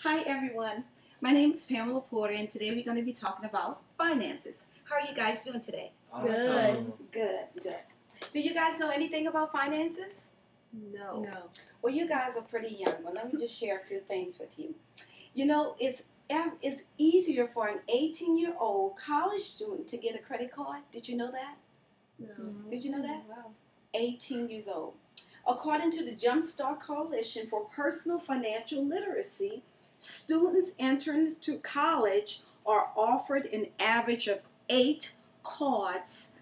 Hi everyone, my name is Pamela Porter and today we're going to be talking about finances. How are you guys doing today? Awesome. Good. Do you guys know anything about finances? No. Well, you guys are pretty young, but let me just share a few things with you. You know, it's easier for an 18-year-old college student to get a credit card. Did you know that? No. Did you know that? Wow. 18 years old. According to the Jumpstart Coalition for Personal Financial Literacy, students entering to college are offered an average of 8 cards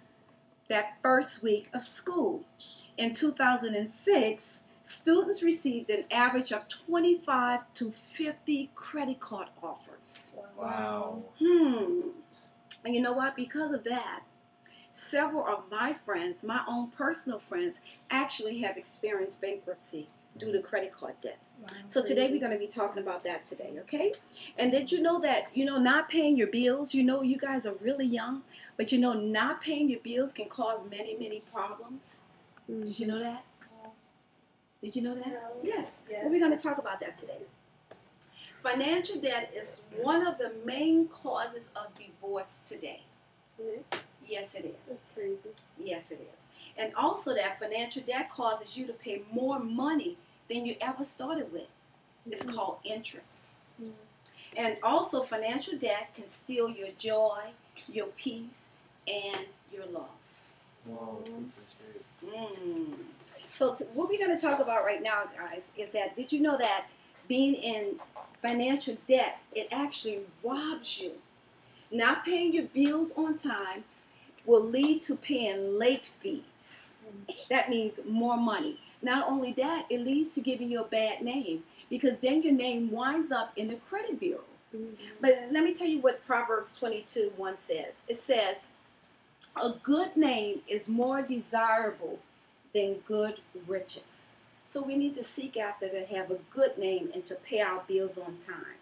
that first week of school. In 2006, students received an average of 25 to 50 credit card offers. Wow. And you know what? Because of that, several of my friends, my own personal friends, actually have experienced bankruptcy due to credit card debt. Wow. So today we're going to be talking about that today, okay? And did you know that, not paying your bills, you guys are really young, but not paying your bills can cause many, many problems. Mm-hmm. Did you know that? Did you know that? No. Yes. Well, we're going to talk about that today. Financial debt is one of the main causes of divorce today. Yes. Yes, it is. That's crazy. Yes, it is. And also that financial debt causes you to pay more money than you ever started with. It's called interest. Mm-hmm. And also financial debt can steal your joy, your peace, and your love. Wow. So what we're going to talk about right now, guys, is that did you know that being in financial debt, it actually robs you? Not paying your bills on time will lead to paying late fees. That means more money. Not only that, it leads to giving you a bad name because then your name winds up in the credit bureau. Mm-hmm. But let me tell you what Proverbs 22:1 says. It says, a good name is more desirable than good riches. So we need to seek after to have a good name and to pay our bills on time.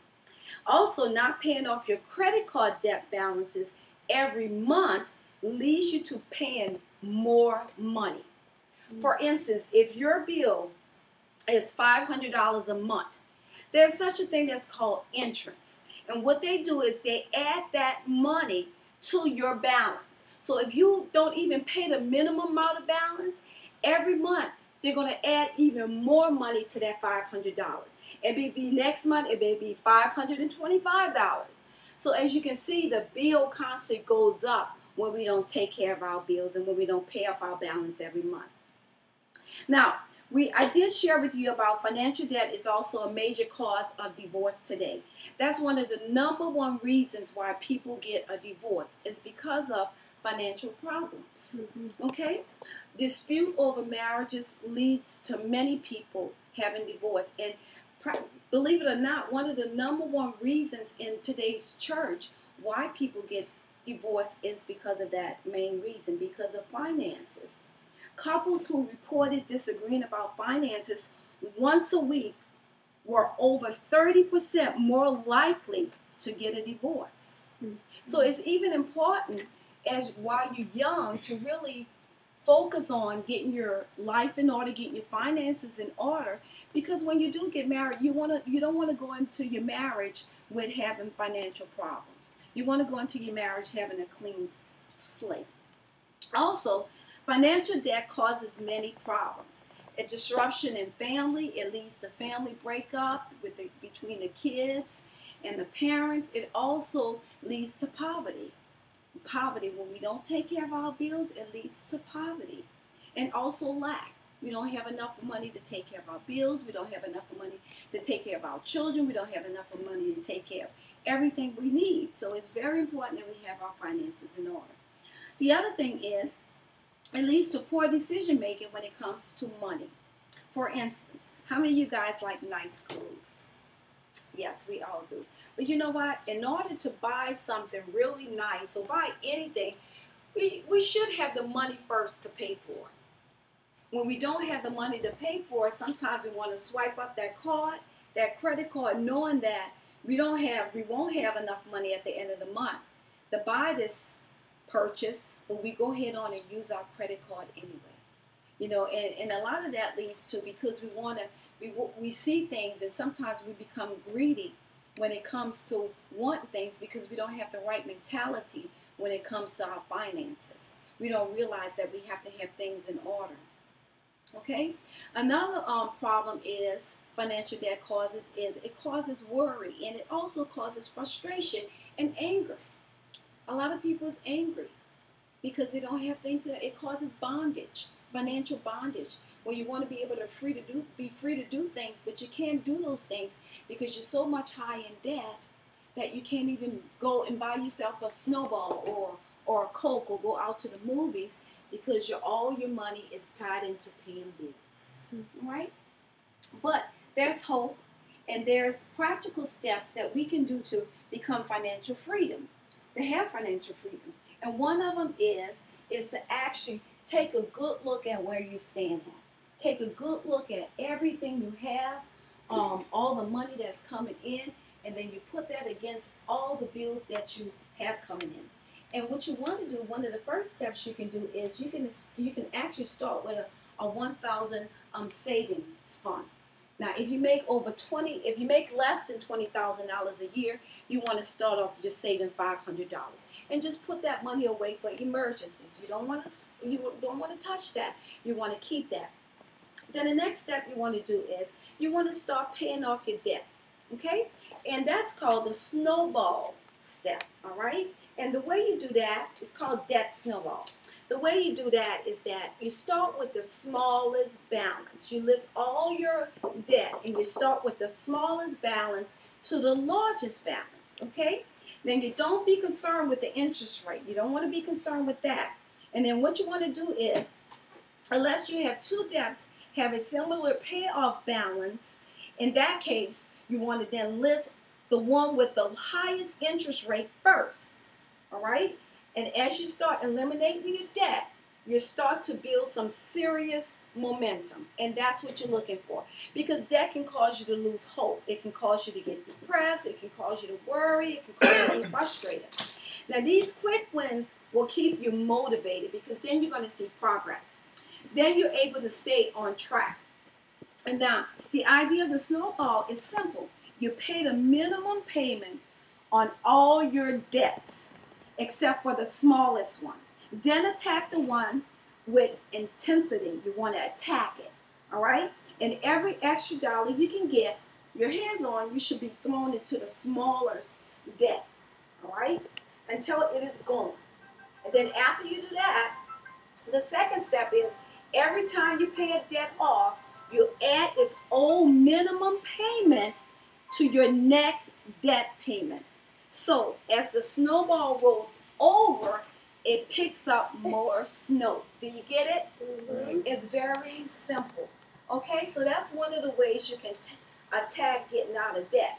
Also, not paying off your credit card debt balances every month leads you to paying more money. For instance, if your bill is $500 a month, there's such a thing that's called interest. And what they do is they add that money to your balance. So if you don't even pay the minimum amount of balance, every month they're going to add even more money to that $500. And maybe next month it may be $525. So as you can see, the bill constantly goes up when we don't take care of our bills and when we don't pay off our balance every month. Now, I did share with you about financial debt is also a major cause of divorce today. That's one of the #1 reasons why people get a divorce is because of financial problems. Okay? Dispute over marriages leads to many people having divorce. And believe it or not, one of the #1 reasons in today's church why people get divorced is because of that main reason, because of finances. Couples who reported disagreeing about finances once a week were over 30% more likely to get a divorce. So it's even important as while you're young to really focus on getting your life in order, getting your finances in order, because when you do get married, you don't want to go into your marriage with having financial problems. You want to go into your marriage having a clean slate. Also, financial debt causes many problems. A disruption in family, it leads to family breakup between the kids and the parents. It also leads to poverty. Poverty, when we don't take care of our bills, it leads to poverty. And also lack. We don't have enough money to take care of our bills. We don't have enough money to take care of our children. We don't have enough money to take care of everything we need. So it's very important that we have our finances in order. The other thing is, it leads to poor decision making when it comes to money. For instance, how many of you guys like nice clothes? Yes, we all do. But you know what? In order to buy something really nice or buy anything, we should have the money first to pay for it. When we don't have the money to pay for it, sometimes we want to swipe up that card, that credit card, knowing that we won't have enough money at the end of the month to buy this purchase, but we go ahead on and use our credit card anyway. And a lot of that leads to, because we see things and sometimes we become greedy when it comes to wanting things because we don't have the right mentality when it comes to our finances. We don't realize that we have to have things in order. Okay? Another problem is financial debt causes is it causes worry, and it also causes frustration and anger. A lot of people is angry because they don't have things. It causes bondage, financial bondage, where you want to be able to be free to do things, but you can't do those things because you're so much high in debt that you can't even go and buy yourself a snowball or a Coke or go out to the movies because all your money is tied into paying bills. All right? But there's hope, and there's practical steps that we can do to become financial freedom, to have financial freedom. And one of them is to actually take a good look at where you stand at. Take a good look at everything you have, all the money that's coming in, and then you put that against all the bills that you have coming in. And what you want to do, one of the first steps you can do is you can actually start with a 1,000 savings fund. Now, if you make less than $20,000 a year, you want to start off just saving $500 and just put that money away for emergencies. You don't want to touch that. You want to keep that. Then the next step you want to do is you want to start paying off your debt. Okay, and that's called the snowball step. All right, and the way you do that is called debt snowball. The way you do that is that you start with the smallest balance. You list all your debt and you start with the smallest balance to the largest balance, okay? Then you don't be concerned with the interest rate. You don't want to be concerned with that. And then what you want to do is, unless you have two debts have a similar payoff balance, in that case, you want to then list the one with the highest interest rate first, all right? And as you start eliminating your debt, you start to build some serious momentum. And that's what you're looking for. Because debt can cause you to lose hope. It can cause you to get depressed. It can cause you to worry. It can cause you to be frustrated. Now, these quick wins will keep you motivated because then you're going to see progress. Then you're able to stay on track. And now, the idea of the snowball is simple. You pay the minimum payment on all your debts, except for the smallest one. Then attack the one with intensity. You want to attack it, all right? And every extra dollar you can get your hands on, you should be thrown into the smallest debt, all right? Until it is gone. And then after you do that, the second step is every time you pay a debt off, you add its own minimum payment to your next debt payment. So as the snowball rolls over, it picks up more snow. Do you get it? Mm-hmm. It's very simple. Okay, so that's one of the ways you can attack getting out of debt.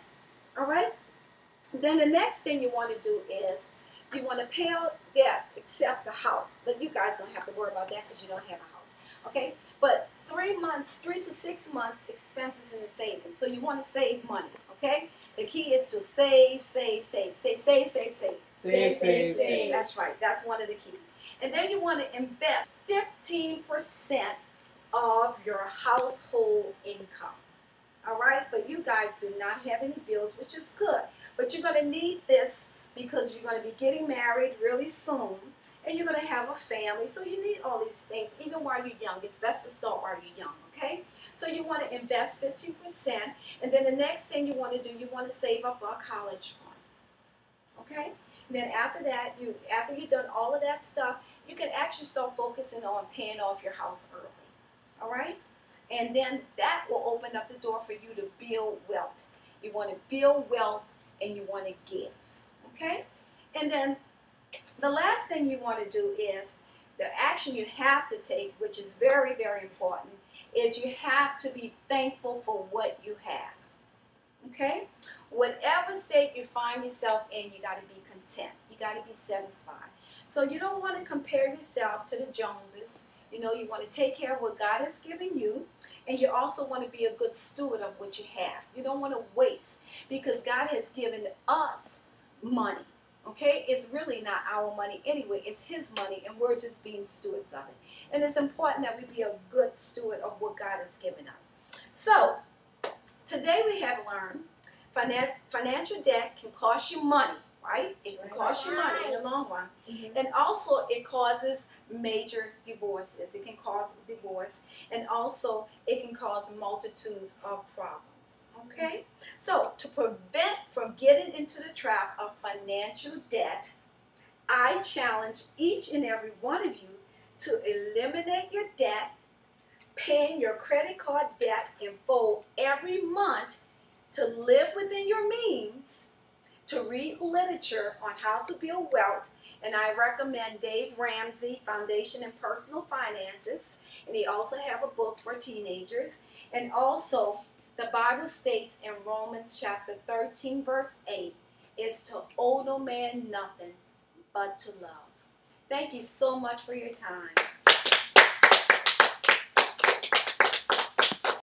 All right? Then the next thing you want to do is you want to pay out debt except the house. But you guys don't have to worry about that because you don't have a house. Okay? But 3 to 6 months expenses in the savings. So you want to save money. Okay? The key is to save. Save. That's right. That's one of the keys. And then you want to invest 15% of your household income. All right? But you guys do not have any bills, which is good. But you're going to need this because you're going to be getting married really soon. And you're going to have a family. So you need all these things, even while you're young. It's best to start while you're young, okay? So you want to invest 15%. And then the next thing you want to do, you want to save up for a college fund, okay? And then after that, after you've done all of that stuff, you can actually start focusing on paying off your house early, all right? And then that will open up the door for you to build wealth. You want to build wealth and you want to give, okay? And then the last thing you want to do is the action you have to take, which is very, very important, is you have to be thankful for what you have. Okay? Whatever state you find yourself in, you got to be content. You got to be satisfied. So you don't want to compare yourself to the Joneses. You know, you want to take care of what God has given you, and you also want to be a good steward of what you have. You don't want to waste because God has given us money. Okay, it's really not our money anyway. It's His money, and we're just being stewards of it. And it's important that we be a good steward of what God has given us. So, today we have learned Financial debt can cost you money, right? It can cost you money in the long run. And also it causes major divorces. It can cause divorce. And also it can cause multitudes of problems. Okay? So to prevent from getting into the trap of financial debt, I challenge each and every one of you to eliminate your debt, paying your credit card debt in full every month, to live within your means, to read literature on how to build wealth. And I recommend Dave Ramsey, Foundation in Personal Finances. And he also have a book for teenagers. And also, the Bible states in Romans chapter 13, verse 8, is to owe no man nothing but to love. Thank you so much for your time.